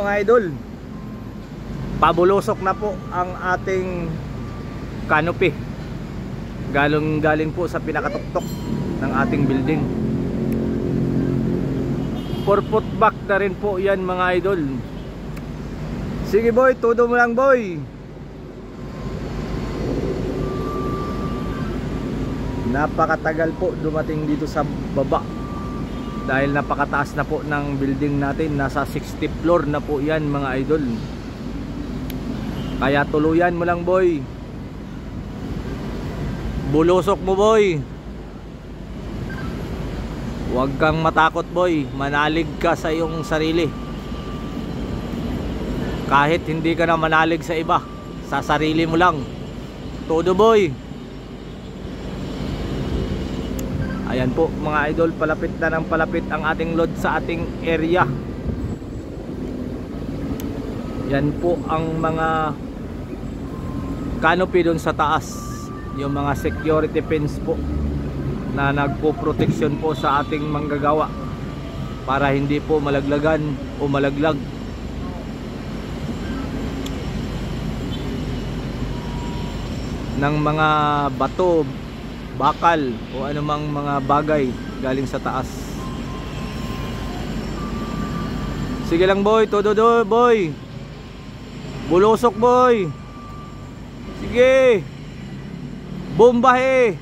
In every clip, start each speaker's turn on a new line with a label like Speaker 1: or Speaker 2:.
Speaker 1: mga idol, pabulusok na po ang ating canopy. Galing po sa pinakatuktok ng ating building. 4-foot back na rin po yan mga idol. Sige boy, todo mo lang boy. Napakatagal po dumating dito sa baba dahil napakataas na po ng building natin. Nasa 60th floor na po yan mga idol. Kaya tuluyan mo lang boy. Bulusok mo boy. Huwag kang matakot boy. Manalig ka sa iyong sarili. Kahit hindi ka na manalig sa iba, sa sarili mo lang. Todo boy. Ayan po mga idol, palapit na ng palapit ang ating load sa ating area. Yan po ang mga canopy doon sa taas. Yung mga security fence po na nagpo-protection po sa ating manggagawa para hindi po malaglagan o malaglag. Ng mga bato, bakal o anumang mga bagay galing sa taas. Sige lang boy, todo do boy. Bulusok boy. Sige. Bombahe.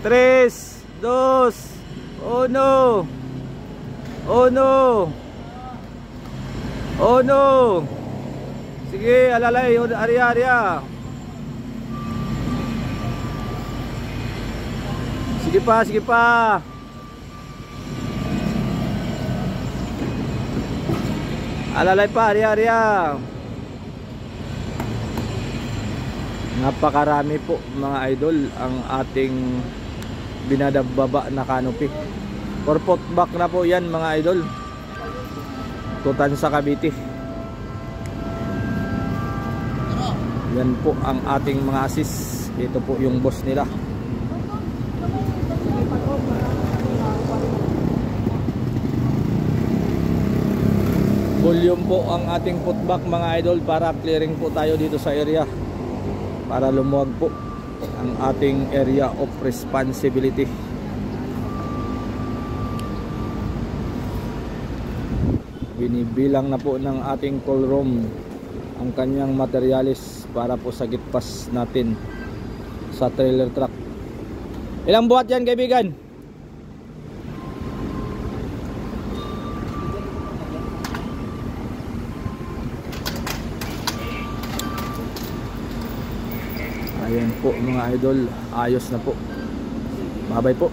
Speaker 1: 3, 2, 1. Oh no. Oh no. Sige, alalay, arya. Sige pa. Alalay pa, arya. Napakarami po mga idol ang ating binadababa na canopy. 4-foot back na po yan mga idol. Tutan sa Cavite. Yan po ang ating mga assist. Ito po yung boss nila. Volume po ang ating putback mga idol para clearing po tayo dito sa area, para lumuwag po ang ating area of responsibility. Binibilang na po ng ating call room ang kanyang materialis para po sa gitpas natin sa trailer truck. Ilang buhat yan kaibigan? Ayan po mga idol, ayos na po. Babay po.